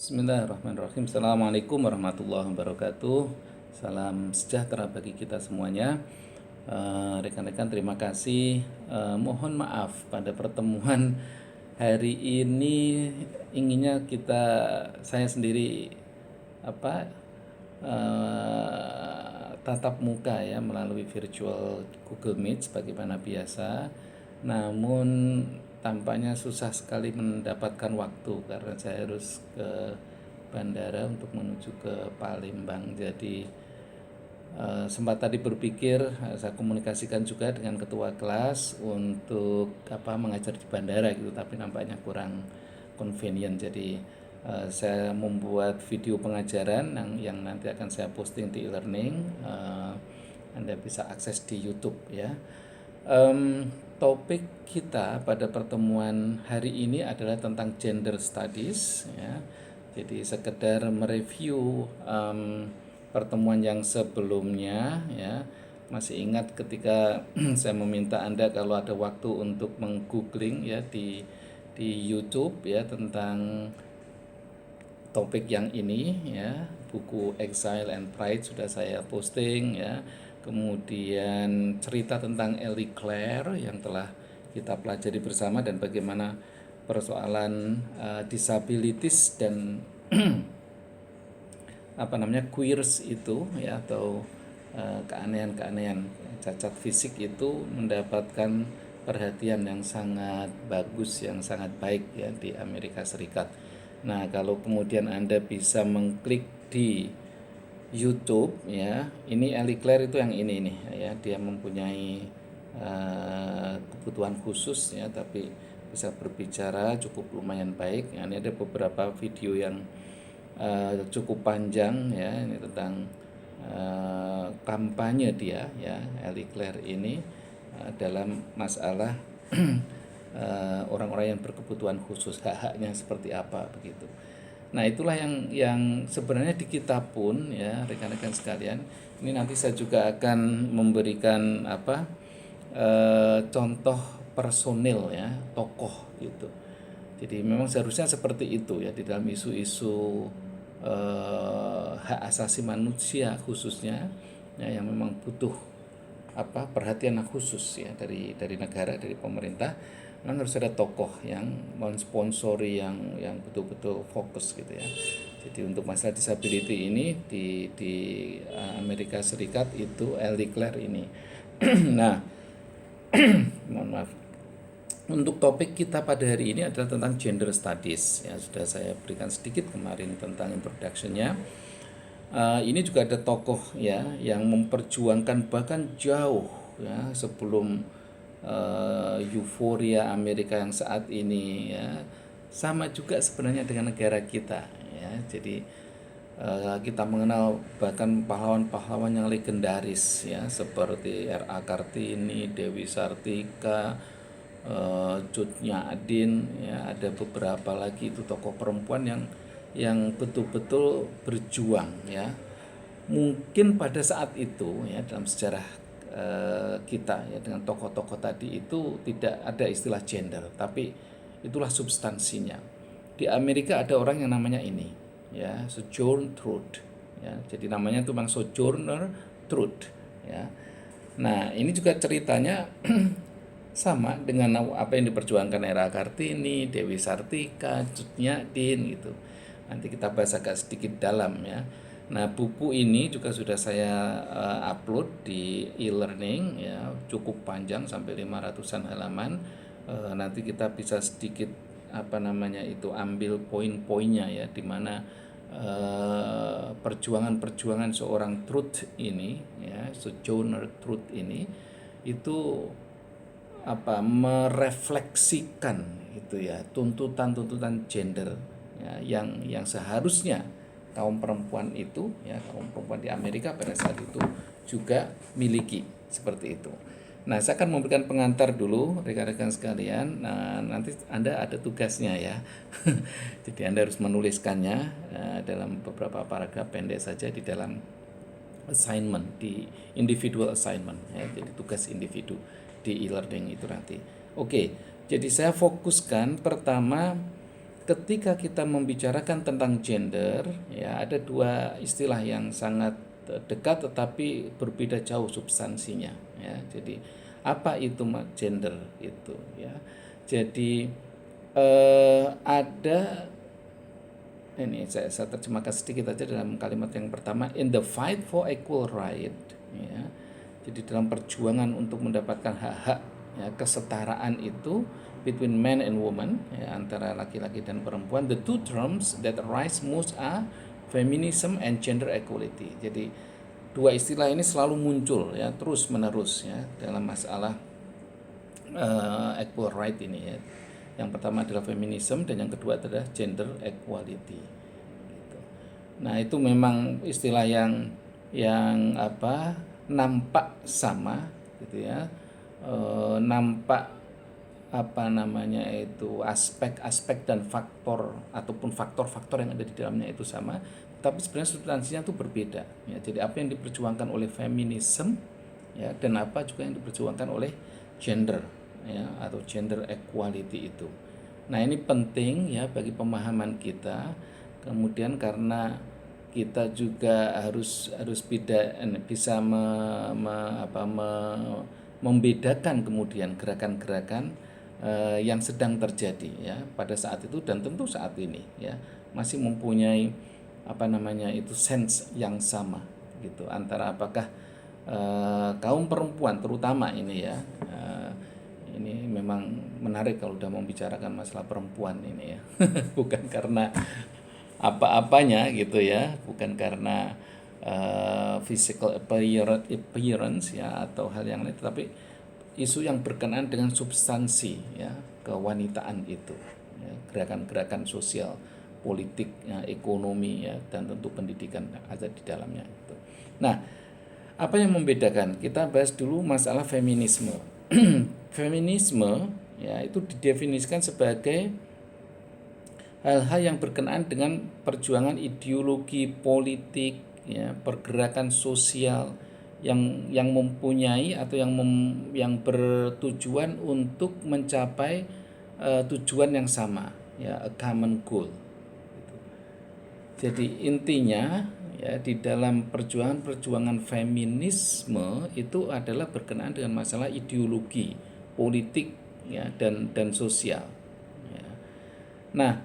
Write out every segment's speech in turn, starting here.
Bismillahirrahmanirrahim. Assalamualaikum warahmatullahi wabarakatuh. Salam sejahtera bagi kita semuanya. Rekan-rekan, terima kasih. Mohon maaf pada pertemuan hari ini inginnya saya sendiri apa tatap muka ya melalui virtual Google Meet sebagaimana biasa. Namun tampaknya susah sekali mendapatkan waktu karena saya harus ke bandara untuk menuju ke Palembang. Jadi sempat tadi berpikir saya komunikasikan juga dengan ketua kelas untuk mengajar di bandara gitu, tapi nampaknya kurang convenient. Jadi saya membuat video pengajaran yang nanti akan saya posting di e-learning. Anda bisa akses di YouTube ya. Topik kita pada pertemuan hari ini adalah tentang gender studies ya. Jadi sekedar mereview pertemuan yang sebelumnya ya. Masih ingat ketika saya meminta Anda kalau ada waktu untuk menggoogling ya di YouTube ya tentang topik yang ini ya, buku Exile and Pride sudah saya posting ya. Kemudian cerita tentang Ellie Clare yang telah kita pelajari bersama dan bagaimana persoalan disabilities dan queers itu ya, atau keanehan-keanehan cacat fisik itu mendapatkan perhatian yang sangat bagus, yang sangat baik ya di Amerika Serikat. Nah, kalau kemudian Anda bisa mengklik di YouTube ya, ini Ellie Clare itu yang ini nih ya, dia mempunyai kebutuhan khusus ya, tapi bisa berbicara cukup lumayan baik. Ya, ini ada beberapa video yang cukup panjang ya, ini tentang kampanye dia ya, Ellie Clare ini dalam masalah orang-orang yang berkebutuhan khusus, hak-haknya seperti apa begitu. Nah, itulah yang sebenarnya di kita pun ya rekan-rekan sekalian, ini nanti saya juga akan memberikan contoh personil ya, tokoh gitu. Jadi memang seharusnya seperti itu ya di dalam isu-isu hak asasi manusia khususnya ya, yang memang butuh perhatian khusus ya dari negara, dari pemerintah. Memang harus ada tokoh yang mensponsori yang betul-betul fokus gitu ya. Jadi untuk masalah disability ini di Amerika Serikat itu Ellie Clare ini. Nah, mohon maaf. Untuk topik kita pada hari ini adalah tentang gender studies ya, sudah saya berikan sedikit kemarin tentang introduction-nya. Ini juga ada tokoh ya yang memperjuangkan bahkan jauh ya sebelum euforia Amerika yang saat ini ya, sama juga sebenarnya dengan negara kita ya. Jadi kita mengenal bahkan pahlawan-pahlawan yang legendaris ya, seperti R.A. Kartini, Dewi Sartika, Cut Nyak-Dien ya, ada beberapa lagi itu tokoh perempuan yang betul-betul berjuang ya. Mungkin pada saat itu ya dalam sejarah kita ya dengan tokoh-tokoh tadi itu tidak ada istilah gender, tapi itulah substansinya. Di Amerika ada orang yang namanya ini ya, Sojourner Truth ya. Jadi namanya itu memang Sojourner Truth ya. Nah, ini juga ceritanya sama dengan apa yang diperjuangkan R.A. Kartini, Dewi Sartika, Cut Nyak-Dien gitu. Nanti kita bahas agak sedikit dalam ya. Nah, buku ini juga sudah saya upload di e-learning ya, cukup panjang sampai 500-an halaman. Nanti kita bisa sedikit ambil poin-poinnya ya, di mana perjuangan-perjuangan seorang Truth ini ya, Sojourner Truth ini itu merefleksikan itu ya tuntutan-tuntutan gender ya, yang seharusnya kaum perempuan itu ya, kaum perempuan di Amerika pada saat itu juga miliki seperti itu. Nah, saya akan memberikan pengantar dulu rekan-rekan sekalian. Nah, nanti Anda ada tugasnya ya. Jadi Anda harus menuliskannya dalam beberapa paragraf pendek saja di dalam assignment, di individual assignment ya, jadi tugas individu di e-learning itu nanti. Oke, jadi saya fokuskan pertama ketika kita membicarakan tentang gender, ya ada dua istilah yang sangat dekat tetapi berbeda jauh substansinya, ya. Jadi apa itu gender itu, ya. Jadi ada ini saya terjemahkan sedikit aja dalam kalimat yang pertama, in the fight for equal right, ya. Jadi dalam perjuangan untuk mendapatkan hak-hak, ya, kesetaraan itu between men and women, ya, antara laki-laki dan perempuan, the two terms that arise most are feminism and gender equality. Jadi dua istilah ini selalu muncul, ya, terus menerus, ya, dalam masalah equal right ini, ya. Yang pertama adalah feminism dan yang kedua adalah gender equality. Gitu. Nah itu memang istilah yang nampak sama, gitu ya, nampak aspek-aspek dan faktor ataupun faktor-faktor yang ada di dalamnya itu sama, tapi sebenarnya substansinya itu berbeda. Ya, jadi apa yang diperjuangkan oleh feminism, ya, dan apa juga yang diperjuangkan oleh gender, ya, atau gender equality itu. Nah ini penting, ya, bagi pemahaman kita. Kemudian karena kita juga harus bisa membedakan kemudian gerakan-gerakan yang sedang terjadi, ya, pada saat itu dan tentu saat ini, ya, masih mempunyai itu sense yang sama, gitu, antara apakah kaum perempuan terutama ini, ya, ini memang menarik kalau udah membicarakan masalah perempuan ini, ya. Bukan karena apa-apanya, gitu ya, bukan karena physical appearance, ya, atau hal yang lain, tetapi isu yang berkenaan dengan substansi, ya, kewanitaan itu, ya, gerakan-gerakan sosial, politik, ya, ekonomi, ya, dan tentu pendidikan ada di dalamnya itu. Nah, apa yang membedakan? Kita bahas dulu masalah feminisme. Feminisme, ya, itu didefinisikan sebagai hal-hal yang berkenaan dengan perjuangan ideologi politik, ya, pergerakan sosial yang mempunyai atau yang bertujuan untuk mencapai tujuan yang sama, ya, a common goal. Jadi intinya, ya, di dalam perjuangan feminisme itu adalah berkenaan dengan masalah ideologi, politik, ya, dan sosial. Ya. Nah,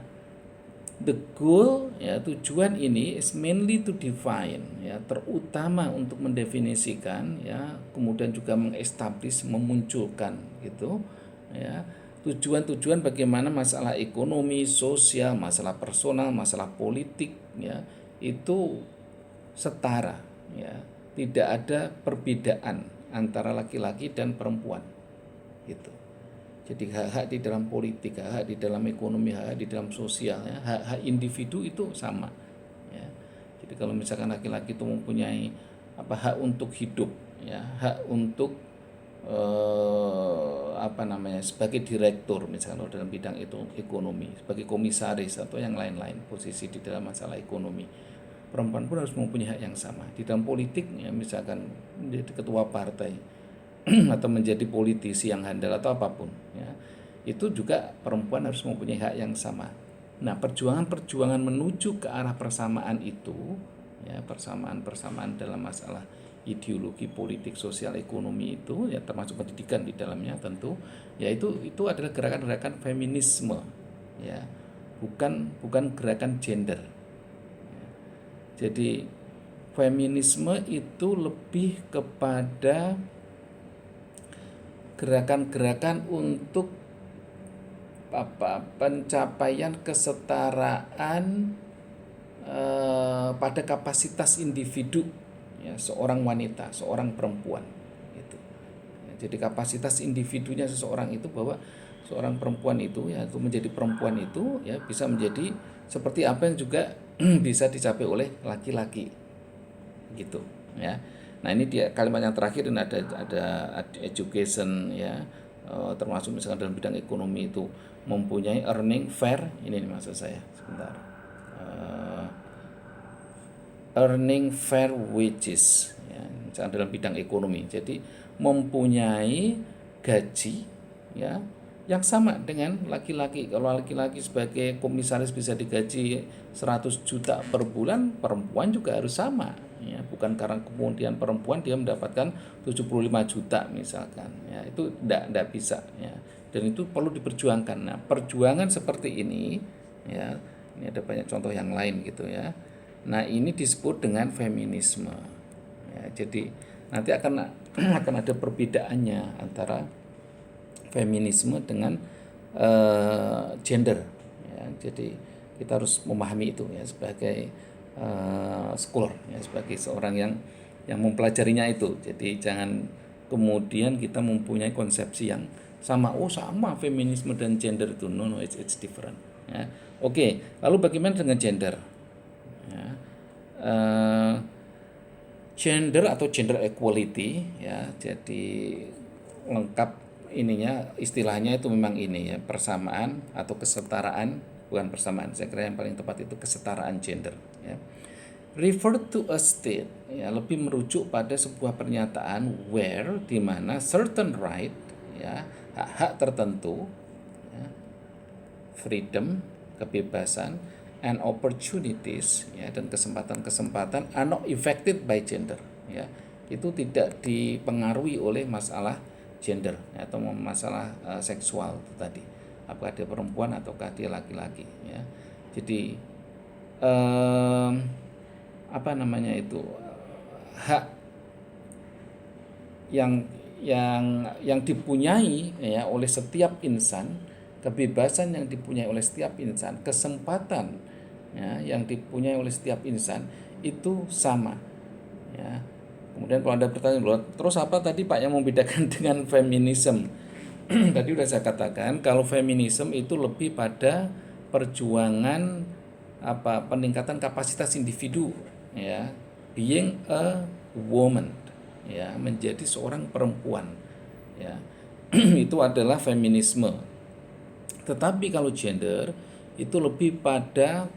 the goal, ya, tujuan ini is mainly to define, ya, terutama untuk mendefinisikan, ya, kemudian juga mengestablish, memunculkan, gitu, ya, tujuan-tujuan bagaimana masalah ekonomi, sosial, masalah personal, masalah politik, ya, itu setara, ya, tidak ada perbedaan antara laki-laki dan perempuan, gitu. Jadi hak-hak di dalam politik, hak-hak di dalam ekonomi, hak-hak di dalam sosial, ya, hak-hak individu itu sama, ya. Jadi kalau misalkan laki-laki itu mempunyai hak untuk hidup, ya, hak untuk sebagai direktur misalnya dalam bidang itu ekonomi, sebagai komisaris atau yang lain-lain posisi di dalam masalah ekonomi, perempuan pun harus mempunyai hak yang sama. Di dalam politik, ya, misalkan menjadi ketua partai atau menjadi politisi yang handal atau apapun, ya, itu juga perempuan harus mempunyai hak yang sama. Nah, perjuangan menuju ke arah persamaan itu, ya, persamaan dalam masalah ideologi politik sosial ekonomi itu, ya, termasuk pendidikan di dalamnya tentu, ya, itu adalah gerakan-gerakan feminisme, ya, bukan gerakan gender. Jadi feminisme itu lebih kepada gerakan-gerakan untuk pencapaian kesetaraan pada kapasitas individu, ya, seorang wanita, seorang perempuan, gitu. Ya, jadi kapasitas individunya seseorang itu, bahwa seorang perempuan itu, ya, itu menjadi perempuan itu, ya, bisa menjadi seperti apa yang juga bisa dicapai oleh laki-laki, gitu, ya. Nah ini dia kalimat yang terakhir, dan ada education, ya, termasuk misalkan dalam bidang ekonomi itu mempunyai earning fair, ini maksud saya sebentar. Earning fair wages, ya, misalnya dalam bidang ekonomi. Jadi mempunyai gaji, ya, yang sama dengan laki-laki. Kalau laki-laki sebagai komisaris bisa digaji 100 juta per bulan, perempuan juga harus sama. Ya, bukan karena kemudian perempuan dia mendapatkan 75 juta misalkan. Ya, itu tidak bisa. Ya. Dan itu perlu diperjuangkan. Nah, perjuangan seperti ini, ya, ini ada banyak contoh yang lain gitu ya. Nah, ini disebut dengan feminisme. Ya, jadi nanti akan akan ada perbedaannya antara feminisme dengan gender. Ya, jadi kita harus memahami itu ya sebagai scholar, ya, sebagai seorang yang mempelajarinya itu. Jadi jangan kemudian kita mempunyai konsepsi yang sama. Oh sama feminisme dan gender itu, no it's different. Ya. Oke, lalu bagaimana dengan gender? Ya. Gender atau gender equality ya, jadi lengkap ininya istilahnya itu memang ini ya, persamaan atau kesetaraan, bukan persamaan, saya kira yang paling tepat itu kesetaraan gender ya. Refer to a state ya, lebih merujuk pada sebuah pernyataan where, di mana certain right ya, hak-hak tertentu ya, freedom, kebebasan, and opportunities ya, dan kesempatan-kesempatan are not affected by gender ya, itu tidak dipengaruhi oleh masalah gender ya, atau masalah seksual itu tadi, apakah dia perempuan ataukah dia laki-laki ya. Jadi apa namanya itu, hak yang dipunyai ya oleh setiap insan, kebebasan yang dipunyai oleh setiap insan, kesempatan ya, yang dipunyai oleh setiap insan itu sama ya. Kemudian kalau Anda bertanya, terus apa tadi Pak yang membedakan dengan feminisme? Tadi sudah saya katakan kalau feminisme itu lebih pada perjuangan peningkatan kapasitas individu ya, being a woman ya, menjadi seorang perempuan ya. Itu adalah feminisme. Tetapi kalau gender itu lebih pada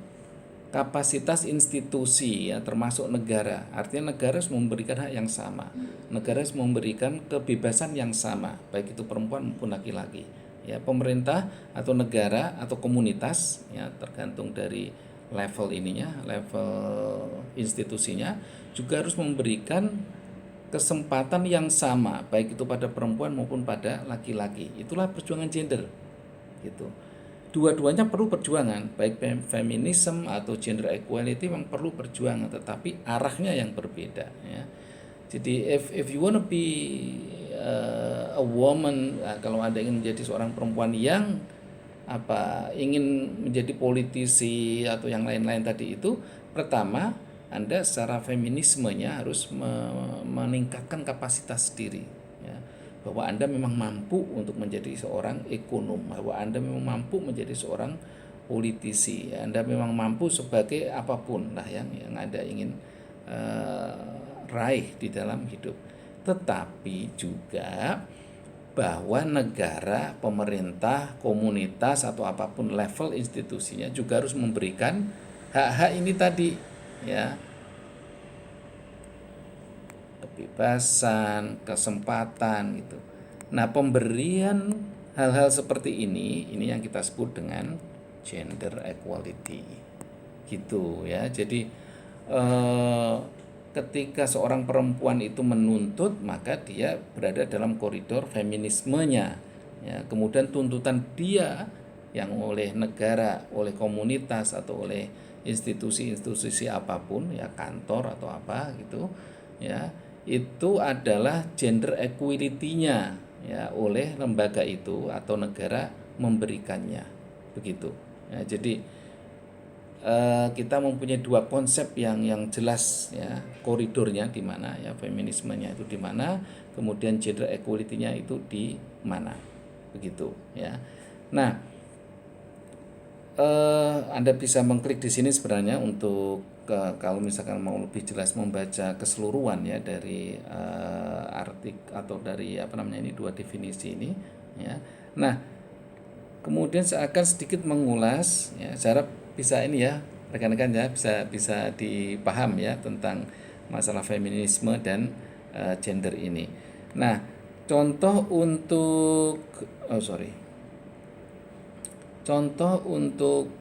kapasitas institusi ya, termasuk negara. Artinya negara harus memberikan hak yang sama. Negara harus memberikan kebebasan yang sama, baik itu perempuan maupun laki-laki. Ya, pemerintah atau negara atau komunitas ya, tergantung dari level ininya, level institusinya, juga harus memberikan kesempatan yang sama, baik itu pada perempuan maupun pada laki-laki. Itulah perjuangan gender gitu. Dua-duanya perlu perjuangan, baik feminisme atau gender equality memang perlu perjuangan, tetapi arahnya yang berbeda ya. Jadi if you wanna be a woman, kalau Anda ingin menjadi seorang perempuan yang ingin menjadi politisi atau yang lain-lain tadi itu, pertama Anda secara feminismenya harus meningkatkan kapasitas diri ya, bahwa Anda memang mampu untuk menjadi seorang ekonom, bahwa Anda memang mampu menjadi seorang politisi ya, Anda memang mampu sebagai apapun lah yang Anda ingin raih di dalam hidup. Tetapi juga bahwa negara, pemerintah, komunitas atau apapun level institusinya juga harus memberikan hak-hak ini tadi ya, kebebasan, kesempatan gitu. Nah, pemberian hal-hal seperti ini yang kita sebut dengan gender equality gitu ya. Jadi ketika seorang perempuan itu menuntut, maka dia berada dalam koridor feminismenya ya. Kemudian tuntutan dia yang oleh negara, oleh komunitas atau oleh institusi-institusi apapun ya, kantor atau apa gitu ya, itu adalah gender equality-nya ya, oleh lembaga itu atau negara memberikannya begitu ya. Jadi kita mempunyai dua konsep yang jelas ya, koridornya di mana ya, feminismenya itu di mana, kemudian gender equality-nya itu di mana begitu ya. Nah, Anda bisa mengklik di sini sebenarnya untuk kalau misalkan mau lebih jelas membaca keseluruhan ya dari artikel atau dari ini dua definisi ini ya. Nah, kemudian saya akan sedikit mengulas ya, saya harap bisa ini ya rekan-rekan ya, bisa dipaham ya tentang masalah feminisme dan gender ini. Nah, contoh untuk Contoh untuk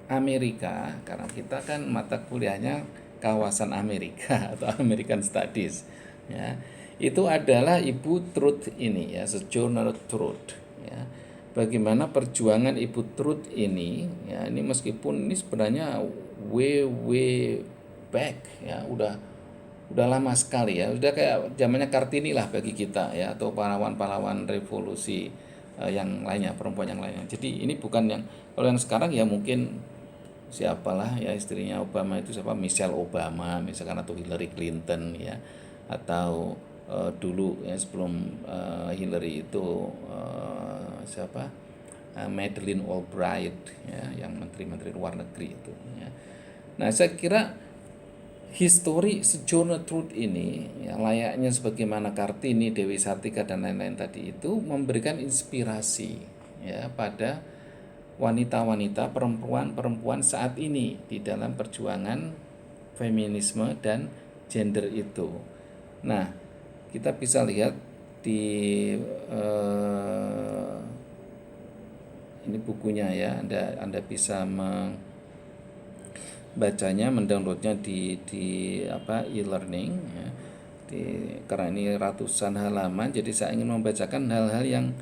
Amerika, karena kita kan mata kuliahnya kawasan Amerika atau American Studies, ya, itu adalah Ibu Truth ini, ya, Sojourner Truth, ya. Bagaimana perjuangan Ibu Truth ini, ya, ini meskipun ini sebenarnya way back, ya, udah lama sekali, ya, udah kayak zamannya Kartini lah bagi kita, ya, atau pahlawan-pahlawan revolusi yang lainnya, perempuan yang lainnya. Jadi ini bukan yang, kalau yang sekarang ya mungkin siapalah, ya, istrinya Obama itu siapa, Michelle Obama misalkan, atau Hillary Clinton, ya, atau dulu, ya, sebelum Hillary itu siapa, Madeleine Albright, ya, yang menteri-menteri luar negeri itu, ya. Nah, saya kira histori Sojourner Truth ini, ya, layaknya sebagaimana Kartini, Dewi Sartika dan lain-lain tadi itu memberikan inspirasi, ya, pada wanita-wanita, perempuan-perempuan saat ini di dalam perjuangan feminisme dan gender itu. Nah, kita bisa lihat di ini bukunya, ya, Anda bisa bacanya, mendownloadnya di apa, e-learning, ya, karena ini ratusan halaman, jadi saya ingin membacakan hal-hal yang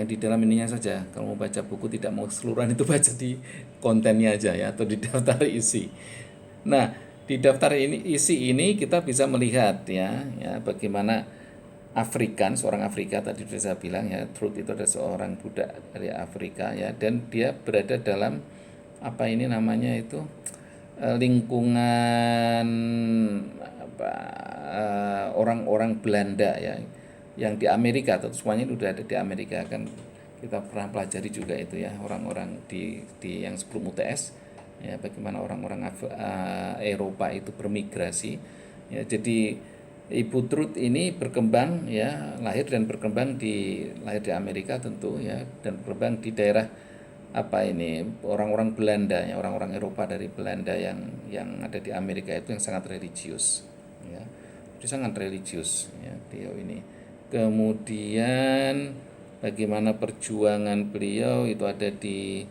di dalam ininya saja. Kalau mau baca buku, tidak mau keseluruhan itu, baca di kontennya aja, ya, atau di daftar isi. Nah, di daftar isi ini kita bisa melihat, ya bagaimana seorang Afrika tadi sudah saya bilang, ya, Truth itu adalah seorang budak dari Afrika, ya, dan dia berada dalam apa ini namanya itu, lingkungan apa, orang-orang Belanda, ya, yang di Amerika, atau semuanya itu udah ada di Amerika, kan kita pernah pelajari juga itu, ya, orang-orang di yang sebelum UTS, ya, bagaimana orang-orang Eropa itu bermigrasi, ya. Jadi Ibu Truth ini berkembang, ya, lahir di Amerika tentu, ya, dan berkembang di daerah apa ini, orang-orang Belanda, ya, orang-orang Eropa dari Belanda yang ada di Amerika itu yang sangat religius, ya. Jadi sangat religius, ya, beliau ini. Kemudian bagaimana perjuangan beliau itu ada di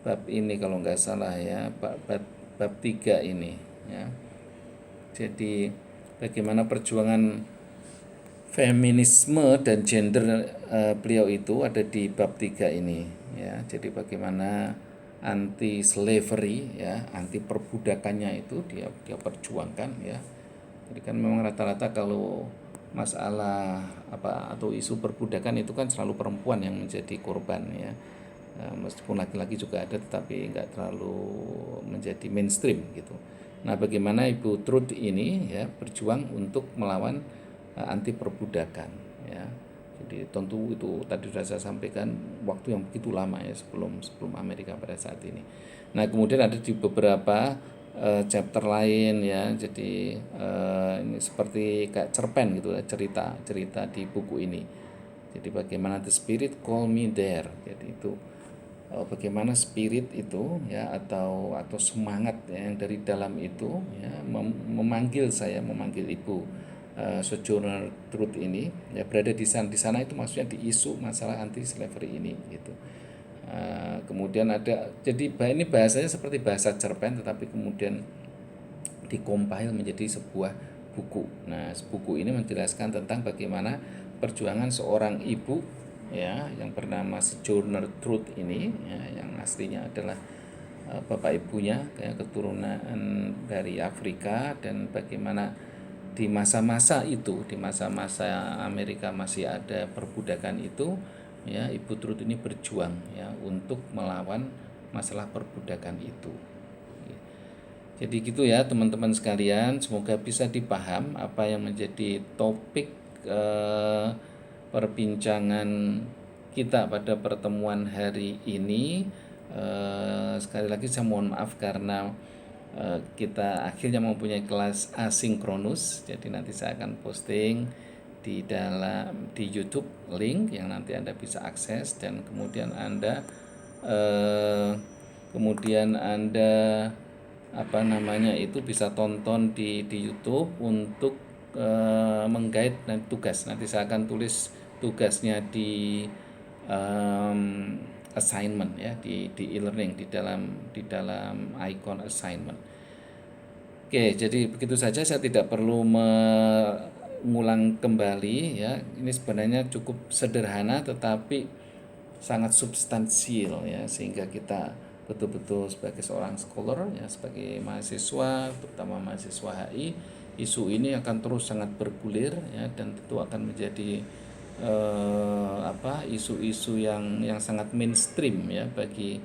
bab ini kalau nggak salah, ya, bab 3 ini, ya. Jadi bagaimana perjuangan feminisme dan gender beliau itu ada di bab 3 ini, ya. Jadi bagaimana anti slavery, ya, anti perbudakannya itu dia perjuangkan, ya. Jadi kan memang rata-rata kalau masalah apa atau isu perbudakan itu kan selalu perempuan yang menjadi korban, ya. Meskipun laki-laki juga ada, tetapi nggak terlalu menjadi mainstream gitu. Nah, bagaimana Ibu Truth ini, ya, berjuang untuk melawan anti perbudakan, ya. Jadi tentu itu tadi sudah saya sampaikan, waktu yang begitu lama, ya, sebelum Amerika pada saat ini. Nah, kemudian ada di beberapa chapter lain, ya. Jadi ini seperti kayak cerpen gitu, ya, cerita di buku ini. Jadi bagaimana the spirit call me there. Jadi itu bagaimana spirit itu, ya, atau semangat, ya, yang dari dalam itu, ya, memanggil Ibu Sojourner Truth ini, ya, berada di sana itu maksudnya di isu masalah anti slavery ini gitu. Kemudian ada, jadi ini bahasanya seperti bahasa cerpen, tetapi kemudian dikompil menjadi sebuah buku. Nah, buku ini menjelaskan tentang bagaimana perjuangan seorang ibu, ya, yang bernama Sojourner Truth ini, ya, yang aslinya adalah bapak ibunya, ya, keturunan dari Afrika, dan bagaimana di masa-masa itu, di masa-masa Amerika masih ada perbudakan itu, ya, Ibu Truth ini berjuang, ya, untuk melawan masalah perbudakan itu. Jadi gitu, ya, teman-teman sekalian, semoga bisa dipaham apa yang menjadi topik perbincangan kita pada pertemuan hari ini. Sekali lagi saya mohon maaf karena kita akhirnya mempunyai kelas asinkronus. Jadi nanti saya akan posting di YouTube link yang nanti Anda bisa akses, dan kemudian Anda apa namanya itu bisa tonton di YouTube untuk menggait nanti tugas. Nanti saya akan tulis tugasnya di em, assignment ya, di e-learning, di dalam icon assignment. Oke, jadi begitu saja, saya tidak perlu mengulang kembali ya. Ini sebenarnya cukup sederhana tetapi sangat substansial ya, sehingga kita betul-betul sebagai seorang scholar ya, sebagai mahasiswa, terutama mahasiswa HI, isu ini akan terus sangat bergulir ya, dan tentu akan menjadi isu-isu yang sangat mainstream ya bagi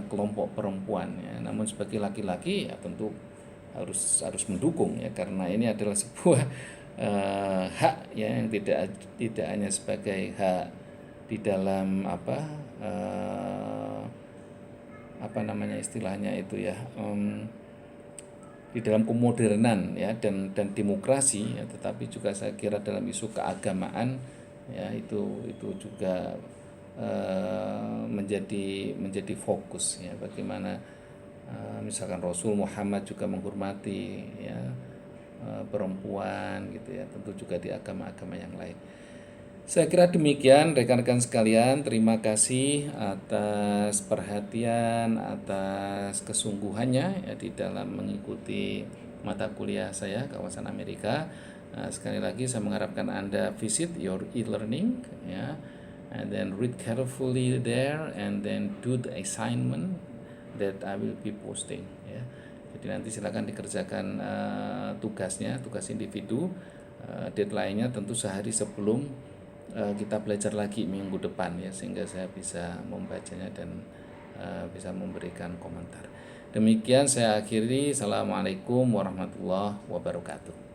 kelompok perempuan ya. Namun sebagai laki-laki ya tentu harus mendukung ya, karena ini adalah sebuah hak ya, yang tidak hanya sebagai hak di dalam apa namanya istilahnya itu ya, di dalam kemodernan ya, dan demokrasi ya, tetapi juga saya kira dalam isu keagamaan ya, itu juga menjadi fokus ya, bagaimana misalkan Rasul Muhammad juga menghormati ya perempuan gitu ya, tentu juga di agama-agama yang lain. Saya kira demikian rekan-rekan sekalian, terima kasih atas perhatian, atas kesungguhannya ya di dalam mengikuti mata kuliah saya kawasan Amerika. Sekali lagi saya mengharapkan Anda visit your e-learning ya, and then read carefully there and then do the assignment that I will be posting ya. Jadi nanti silakan dikerjakan tugasnya, tugas individu. Deadline-nya tentu sehari sebelum kita belajar lagi minggu depan ya, sehingga saya bisa membacanya dan bisa memberikan komentar. Demikian saya akhiri. Assalamualaikum warahmatullahi wabarakatuh.